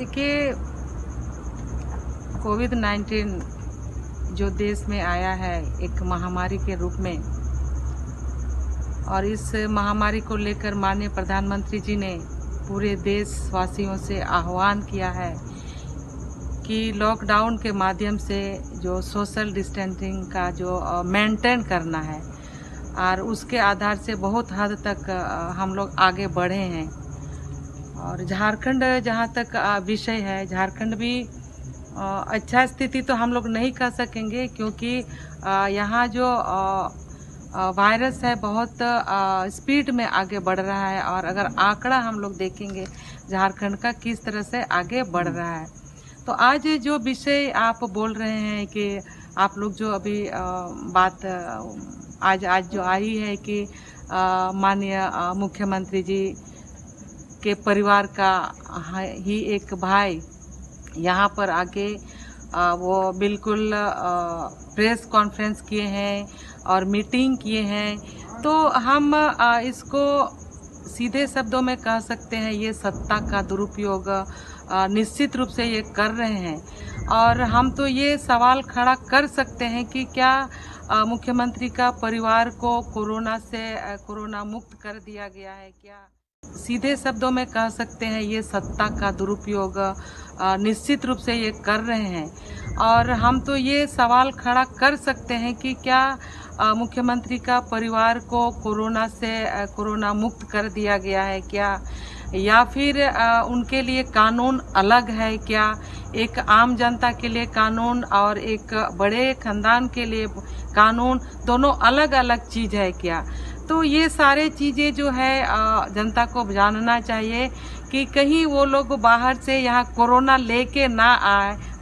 देखिए, कोविड-19 जो देश में आया है एक महामारी के रूप में, और इस महामारी को लेकर माननीय प्रधानमंत्री जी ने पूरे देशवासियों से आह्वान किया है कि लॉकडाउन के माध्यम से जो सोशल डिस्टेंसिंग का जो मेंटेन करना है, और उसके आधार से बहुत हद तक हम लोग आगे बढ़े हैं। और झारखंड जहाँ तक विषय है, झारखंड भी अच्छा स्थिति तो हम लोग नहीं कह सकेंगे, क्योंकि यहाँ जो वायरस है बहुत स्पीड में आगे बढ़ रहा है। और अगर आंकड़ा हम लोग देखेंगे झारखंड का किस तरह से आगे बढ़ रहा है, तो आज जो विषय आप बोल रहे हैं कि आप लोग जो अभी बात आज जो आई है कि माननीय मुख्यमंत्री जी के परिवार का ही एक भाई यहाँ पर आके वो बिल्कुल प्रेस कॉन्फ्रेंस किए हैं और मीटिंग किए हैं, तो हम इसको सीधे शब्दों में कह सकते हैं ये सत्ता का दुरुपयोग निश्चित रूप से ये कर रहे हैं। और हम तो ये सवाल खड़ा कर सकते हैं कि क्या मुख्यमंत्री का परिवार को कोरोना मुक्त कर दिया गया है क्या? सीधे शब्दों में कह सकते हैं ये सत्ता का दुरुपयोग निश्चित रूप से ये कर रहे हैं। और हम तो ये सवाल खड़ा कर सकते हैं कि क्या मुख्यमंत्री का परिवार को कोरोना मुक्त कर दिया गया है क्या, या फिर उनके लिए कानून अलग है क्या? एक आम जनता के लिए कानून और एक बड़े खानदान के लिए कानून, दोनों अलग अलग चीज़ है क्या? तो ये सारे चीज़ें जो है जनता को जानना चाहिए कि कहीं वो लोग बाहर से यहाँ कोरोना लेके ना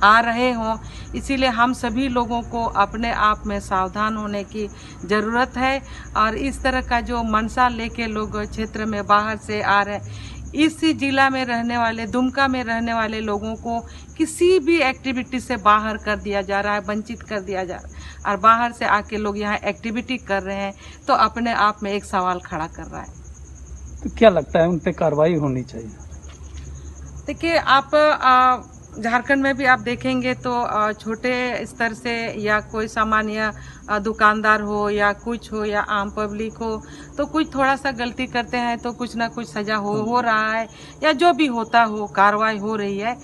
आ रहे हों। इसीलिए हम सभी लोगों को अपने आप में सावधान होने की ज़रूरत है। और इस तरह का जो मनसा लेके लोग क्षेत्र में बाहर से आ रहे हैं, इस जिला में रहने वाले, दुमका में रहने वाले लोगों को किसी भी एक्टिविटी से बाहर कर दिया जा रहा है, वंचित कर दिया जा रहा है, और बाहर से आके लोग यहाँ एक्टिविटी कर रहे हैं, तो अपने आप में एक सवाल खड़ा कर रहा है। तो क्या लगता है उन पे कार्रवाई होनी चाहिए? देखिए, आप झारखंड में भी आप देखेंगे तो छोटे स्तर से या कोई सामान्य दुकानदार हो या कुछ हो या आम पब्लिक हो, तो कुछ थोड़ा सा गलती करते हैं तो कुछ ना कुछ सजा हो रहा है, या जो भी होता हो कार्रवाई हो रही है।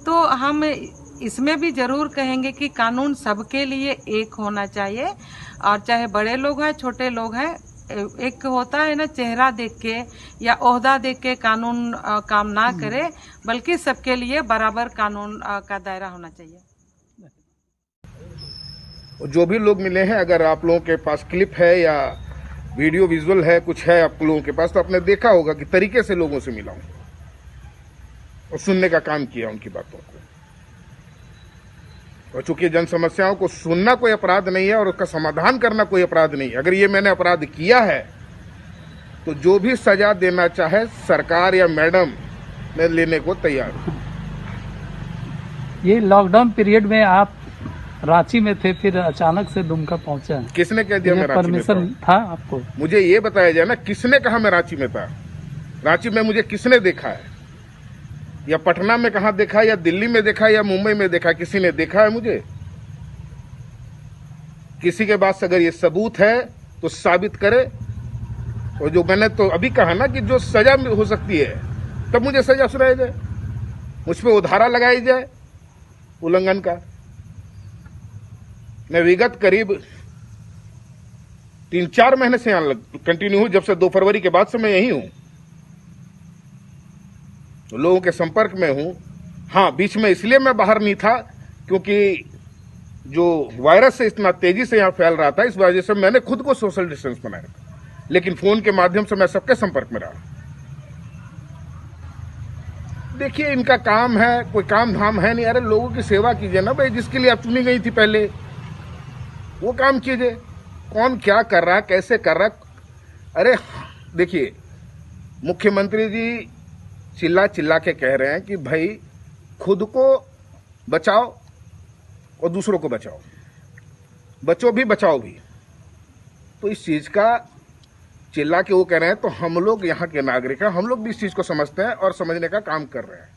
तो हम इसमें भी ज़रूर कहेंगे कि कानून सबके लिए एक होना चाहिए, और चाहे बड़े लोग हैं छोटे लोग हैं, एक होता है ना चेहरा देख के या ओहदा देख के कानून काम ना करे, बल्कि सबके लिए बराबर कानून का दायरा होना चाहिए। जो भी लोग मिले हैं, अगर आप लोगों के पास क्लिप है या वीडियो विजुअल है, कुछ है आप लोगों के पास, तो आपने देखा होगा कि तरीके से लोगों से मिला हूं और सुनने का काम किया उनकी बातों को। और चूंकि जन समस्याओं को सुनना कोई अपराध नहीं है और उसका समाधान करना कोई अपराध नहीं है। अगर ये मैंने अपराध किया है तो जो भी सजा देना चाहे सरकार या मैडम, मैं लेने को तैयार हूं। ये लॉकडाउन पीरियड में आप रांची में थे, फिर अचानक से दुमका पहुंचे। किसने कह दिया मैं रांची में था? परमिशन था आपको? मुझे ये बताया जाए ना, किसने कहा मैं रांची में था? रांची में मुझे किसने देखा है? या पटना में कहा देखा, या दिल्ली में देखा, या मुंबई में देखा? किसी ने देखा है मुझे? किसी के पास अगर ये सबूत है तो साबित करे। और जो मैंने तो अभी कहा ना कि जो सजा हो सकती है, तब मुझे सजा सुनाई जाए, मुझ पे वो धारा लगाई जाए उल्लंघन का। मैं विगत करीब 3-4 महीने से यहां कंटिन्यू हूं, जब से 2 फरवरी के बाद से मैं यही हूं, तो लोगों के संपर्क में हूं। हाँ, बीच में इसलिए मैं बाहर नहीं था क्योंकि जो वायरस है इतना तेजी से यहां फैल रहा था, इस वजह से मैंने खुद को सोशल डिस्टेंस बनाया था, लेकिन फोन के माध्यम से मैं सबके संपर्क में रहा। देखिए, इनका काम है, कोई काम धाम है नहीं। अरे लोगों की सेवा कीजिए ना भाई, जिसके लिए आप चुनी गई थी पहले, वो काम कीजिए। कौन क्या कर रहा है, कैसे कर रहा है? अरे देखिए, मुख्यमंत्री जी चिल्ला चिल्ला के कह रहे हैं कि भाई खुद को बचाओ और दूसरों को बचाओ, बचो भी बचाओ भी। तो इस चीज का चिल्ला के वो कह रहे हैं, तो हम लोग यहाँ के नागरिक हैं, हम लोग भी इस चीज को समझते हैं और समझने का काम कर रहे हैं।